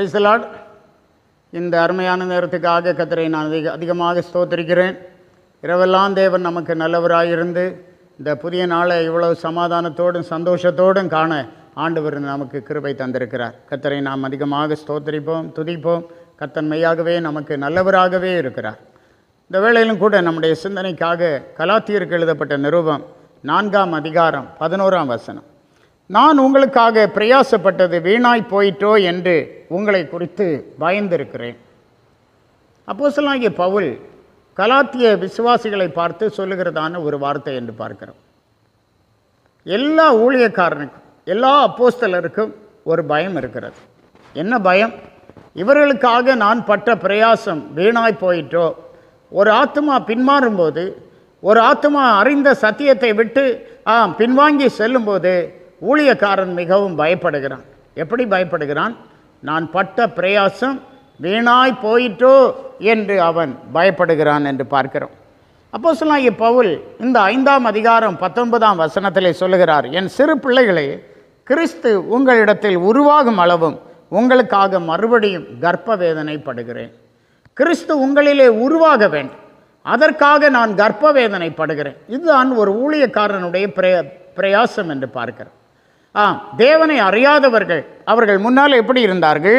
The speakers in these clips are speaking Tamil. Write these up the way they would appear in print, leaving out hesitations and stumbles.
Praise the Lord. இந்த அருமையான நேரத்துக்காக கர்த்தரை நான் அதிகமாக ஸ்தோத்திரிக்கிறேன். இரவெல்லாம் தேவன் நமக்கு நல்லவராயிருந்து இந்த புதிய நாளை இவ்வளவு சமாதானத்தோடும் சந்தோஷத்தோடும் காண ஆண்டவர் நமக்கு கிருபை தந்திருக்கிறார். கர்த்தரை நாம் அதிகமாக ஸ்தோத்திரிப்போம், துதிப்போம். கர்த்தர் மெய்யாகவே நமக்கு நல்லவராகவே இருக்கிறார். இந்த வேளையிலும் கூட நம்முடைய சிந்தனைக்காக கலாத்தியருக்கு எழுதப்பட்ட நிருபம் 4ஆம் அதிகாரம் 11ஆம் வசனம். நான் உங்களுக்காக பிரயாசப்பட்டது வீணாய் போயிட்டோ என்று உங்களை குறித்து பயந்திருக்கிறேன். அப்போஸ்தலனாகிய பவுல் கலாத்திய விசுவாசிகளை பார்த்து சொல்லுகிறதான ஒரு வார்த்தை என்று பார்க்கிறோம். எல்லா ஊழியக்காரனுக்கும் எல்லா அப்போஸ்தலருக்கும் ஒரு பயம் இருக்கிறது. என்ன பயம்? இவர்களுக்காக நான் பட்ட பிரயாசம் வீணாய் போயிட்டோ. ஒரு ஆத்துமா பின்மாறும்போது, ஒரு ஆத்துமா அறிந்த சத்தியத்தை விட்டு பின்வாங்கி செல்லும்போது ஊழியக்காரன் மிகவும் பயப்படுகிறான். எப்படி பயப்படுகிறான்? நான் பட்ட பிரயாசம் வீணாய் போயிட்டோ என்று அவன் பயப்படுகிறான் என்று பார்க்கிறோம். அப்போஸ்தலனாகிய பவுல் இந்த 5ஆம் அதிகாரம் 19ஆம் வசனத்திலே சொல்லுகிறார், என் சிறு பிள்ளைகளே, கிறிஸ்து உங்களிடத்தில் உருவாகும் அளவும் உங்களுக்காக மறுபடியும் கர்ப்ப வேதனைப்படுகிறேன். கிறிஸ்து உங்களிலே உருவாக வேண்டும், அதற்காக நான் கர்ப்ப வேதனைப்படுகிறேன். இதுதான் ஒரு ஊழியக்காரனுடைய பிரயாசம் என்று பார்க்கிறோம். தேவனை அறியாதவர்கள் அவர்கள் முன்னால் எப்படி இருந்தார்கள்?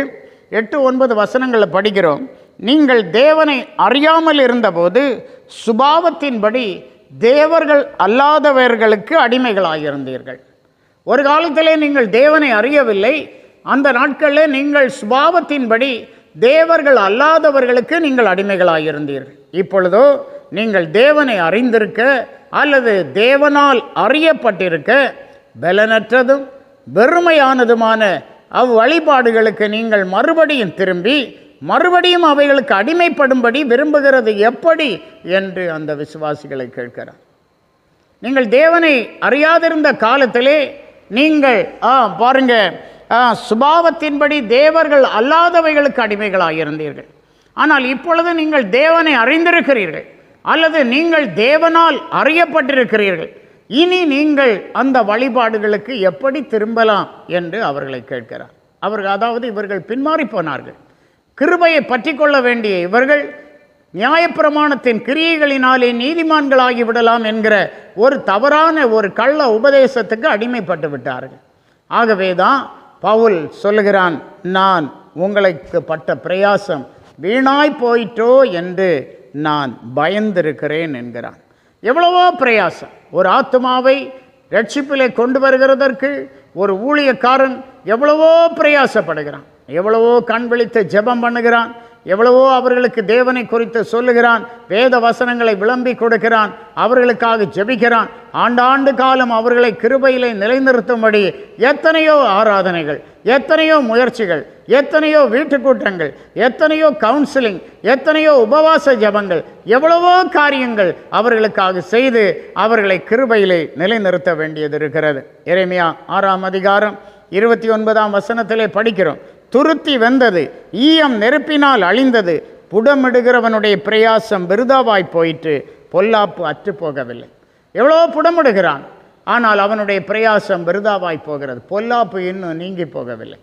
8-9 வசனங்களில் படிக்கிறோம். நீங்கள் தேவனை அறியாமல் இருந்தபோது சுபாவத்தின்படி தேவர்கள் அல்லாதவர்களுக்கு அடிமைகளாயிருந்தீர்கள். ஒரு காலத்திலே நீங்கள் தேவனை அறியவில்லை. அந்த நாட்களில் நீங்கள் சுபாவத்தின்படி தேவர்கள் அல்லாதவர்களுக்கு நீங்கள் அடிமைகளாயிருந்தீர்கள். இப்பொழுதோ நீங்கள் தேவனை அறிந்திருக்க அல்லது தேவனால் அறியப்பட்டிருக்க பலனற்றதும் வெறுமையானதுமான அவ்வழிபாடுகளுக்கு நீங்கள் மறுபடியும் திரும்பி மறுபடியும் அவைகளுக்கு அடிமைப்படும்படி விரும்புகிறது எப்படி என்று அந்த விசுவாசிகளை கேட்கிறார். நீங்கள் தேவனை அறியாதிருந்த காலத்திலே நீங்கள் பாருங்க, சுபாவத்தின்படி தேவர்கள் அல்லாதவைகளுக்கு அடிமைகளாயிருந்தீர்கள். ஆனால் இப்பொழுது நீங்கள் தேவனை அறிந்திருக்கிறீர்கள் அல்லது நீங்கள் தேவனால் அறியப்பட்டிருக்கிறீர்கள். இனி நீங்கள் அந்த வழிபாடுகளுக்கு எப்படி திரும்பலாம் என்று அவர்களை கேட்கிறார். அதாவது இவர்கள் பின்மாறி போனார்கள். கிருபையை பற்றி கொள்ள வேண்டிய இவர்கள் நியாயப்பிரமாணத்தின் கிரியைகளினாலே நீதிமான்களாகி விடலாம் என்கிற ஒரு தவறான ஒரு கள்ள உபதேசத்துக்கு அடிமைப்பட்டு விட்டார்கள். ஆகவே தான் பவுல் சொல்லுகிறான், நான் உங்களுக்கு பட்ட பிரயாசம் வீணாய் போயிட்டோ என்று நான் பயந்திருக்கிறேன் என்கிறான். எவ்வளவோ பிரயாசம் ஒரு ஆத்துமாவை ரட்சிப்பிலே கொண்டு வருகிறதற்கு ஒரு ஊழியக்காரன் எவ்வளவோ பிரயாசப்படுகிறான், எவ்வளவோ கண் விழித்து ஜெபம் பண்ணுகிறான், எவ்வளவோ அவர்களுக்கு தேவனை குறித்து சொல்லுகிறான், வேத வசனங்களை விளம்பி கொடுக்கிறான், அவர்களுக்காக ஜெபிக்கிறான். ஆண்டாண்டு காலம் அவர்களை கிருபையிலே நிலைநிறுத்தும்படி எத்தனையோ ஆராதனைகள், எத்தனையோ முயற்சிகள், எத்தனையோ வீட்டு கூட்டங்கள், எத்தனையோ கவுன்சிலிங், எத்தனையோ உபவாச ஜெபங்கள், எவ்வளவோ காரியங்கள் அவர்களுக்காக செய்து அவர்களை கிருபையிலே நிலைநிறுத்த வேண்டியது இருக்கிறது. எரேமியா 6ஆம் அதிகாரம் 29ஆம் வசனத்திலே படிக்கிறோம், துருத்தி வெந்தது, ஈயம் நெருப்பினால் அழிந்தது, புடமிடுகிறவனுடைய பிரயாசம் விருதாவாய் போயிற்று, பொல்லாப்பு அற்று போகவில்லை. எவ்வளோ புடமிடுகிறான், ஆனால் அவனுடைய பிரயாசம் விருதாவாய் போகிறது. பொல்லாப்பு இன்னும் நீங்கி போகவில்லை.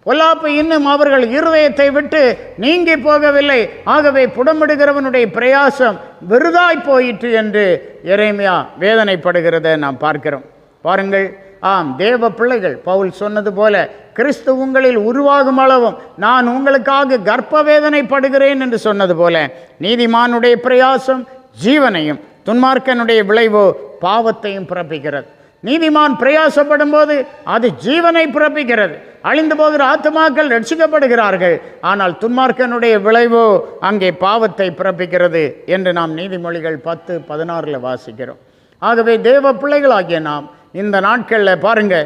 பொல்லாப்பு இன்னும் அவர்கள் இருதயத்தை விட்டு நீங்கி போகவில்லை. ஆகவே புடமிடுகிறவனுடைய பிரயாசம் விருதாய் போயிற்று என்று எரேமியா வேதனைப்படுகிறத நாம் பார்க்கிறோம். பாருங்கள், தேவ பிள்ளைகள் பவுல் சொன்னது போல கிறிஸ்து உங்களில் உருவாகும் அளவும் நான் உங்களுக்காக கர்ப்ப வேதனைப்படுகிறேன் என்று சொன்னது போல நீதிமானுடைய பிரயாசம் ஜீவனையும் துன்மார்க்கனுடைய விளைவோ பாவத்தையும் பிறப்பிக்கிறது. நீதிமான் பிரயாசப்படும் போது அது ஜீவனை பிறப்பிக்கிறது. அழிந்து போகிற ஆத்துமாக்கள் ரட்சிக்கப்படுகிறார்கள். ஆனால் துன்மார்க்கனுடைய விளைவோ அங்கே பாவத்தை பிறப்பிக்கிறது என்று நாம் நீதிமொழிகள் 10:16 வாசிக்கிறோம். ஆகவே தேவ பிள்ளைகளாகிய நாம் இந்த நாட்களில் பாருங்க,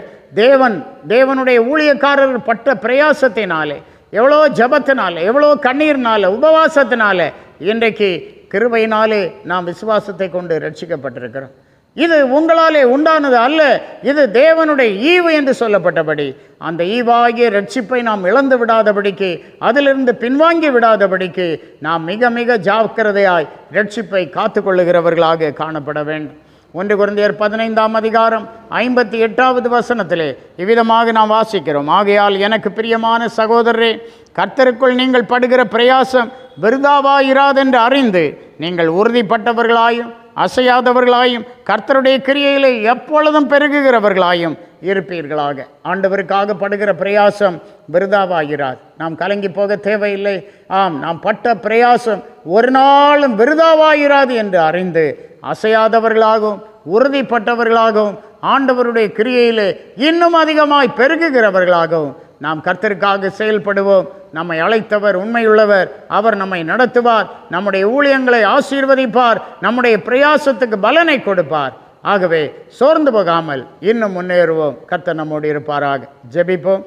தேவனுடைய ஊழியக்காரர் பட்ட பிரயாசத்தினாலே, எவ்வளோ ஜபத்தினாலே, எவ்வளோ கண்ணீர்னால, உபவாசத்தினால இன்றைக்கு கிருபையினாலே நாம் விசுவாசத்தை கொண்டு ரட்சிக்கப்பட்டிருக்கிறோம். இது உங்களாலே உண்டானது அல்ல, இது தேவனுடைய ஈவு என்று சொல்லப்பட்டபடி அந்த ஈவாகிய ரட்சிப்பை நாம் இழந்து விடாதபடிக்கு, அதிலிருந்து பின்வாங்கி விடாதபடிக்கு நாம் மிக மிக ஜாக்கிரதையாய் ரட்சிப்பை காத்து கொள்ளுகிறவர்களாக காணப்பட வேண்டும். 1 கொரிந்தியர் 15:58 வசனத்திலே இவ்விதமாக நாம் வாசிக்கிறோம். ஆகையால் எனக்கு பிரியமான சகோதரரே, கர்த்தருக்குள் நீங்கள் படுகிற பிரயாசம் விருதாவாயிராதென்று அறிந்து நீங்கள் உறுதிப்பட்டவர்களாயும் அசையாதவர்களாயும் கர்த்தருடைய கிரியையிலே எப்பொழுதும் பெருகுகிறவர்களாயும் இருப்பீர்களாக. ஆண்டவருக்காக படுகிற பிரயாசம் விருதாவாயிராது. நாம் கலங்கி போக தேவையில்லை. ஆம், நாம் பட்ட பிரயாசம் ஒரு நாளும் விருதாவாயிராது என்று அறிந்து அசையாதவர்களாகவும் உறுதிப்பட்டவர்களாகவும் ஆண்டவருடைய கிரியையிலே இன்னும் அதிகமாய் பெருகுகிறவர்களாகவும் நாம் கர்த்தருக்காக செயல்படுவோம். நம்மை அழைத்தவர் உண்மையுள்ளவர். அவர் நம்மை நடத்துவார், நம்முடைய ஊழியங்களை ஆசீர்வதிப்பார், நம்முடைய பிரயாசத்துக்கு பலனை கொடுப்பார். ஆகவே சோர்ந்து போகாமல் இன்னும் முன்னேறுவோம். கர்த்தர் நம்மோடு இருப்பாராக. ஜெபிப்போம்.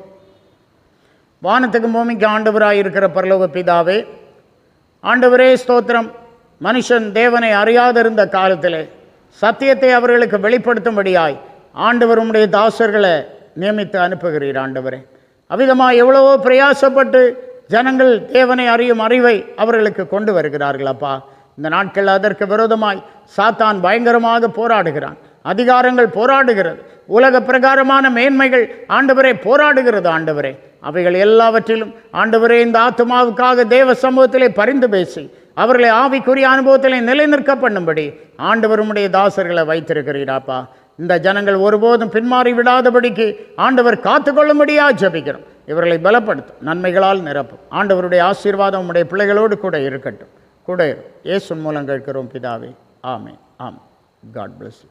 வானத்துக்கு பூமிக்கு ஆண்டவராய் இருக்கிற பரலோக பிதாவே, ஆண்டவரே ஸ்தோத்திரம். மனுஷன் தேவனை அறியாதிருந்த காலத்திலே சத்தியத்தை அவர்களுக்கு வெளிப்படுத்தும்படியாய் ஆண்டவர் உம்முடைய தாசர்களை நியமித்து அனுப்புகிறீர். ஆண்டவரே, அவ்விதமாக எவ்வளவோ பிரயாசப்பட்டு ஜனங்கள் தேவனை அறியும் அறிவை அவர்களுக்கு கொண்டு வருகிறார்கள். அப்பா, இந்த நாட்கள் அதற்கு விரோதமாய் சாத்தான் பயங்கரமாக போராடுகிறான். அதிகாரங்கள் போராடுகிறது. உலக பிரகாரமான மேன்மைகள் ஆண்டவரே போராடுகிறது. ஆண்டவரே, அவைகள் எல்லாவற்றிலும் ஆண்டவரே இந்த ஆத்துமாவுக்காக தேவ சமூகத்திலே பரிந்து பேசி அவர்களை ஆவிக்குரிய அனுபவத்திலே நிலைநிற்க பண்ணும்படி ஆண்டவர் உம்முடைய தாசர்களை வைத்திருக்கிறீராப்பா. இந்த ஜனங்கள் ஒருபோதும் பின்மாறி விடாதபடிக்கு ஆண்டவர் காத்துக்கொள்ளும்படியாக ஜெபிக்கிறோம். இவர்களை பலப்படுத்தும், நன்மைகளால் நிரப்பும். ஆண்டவருடைய ஆசீர்வாதம் உம்முடைய பிள்ளைகளோடு கூட இருக்கட்டும். கூட இயேசு மூலம் கேட்கிறோம் பிதாவே. Amen. Amen. God bless you.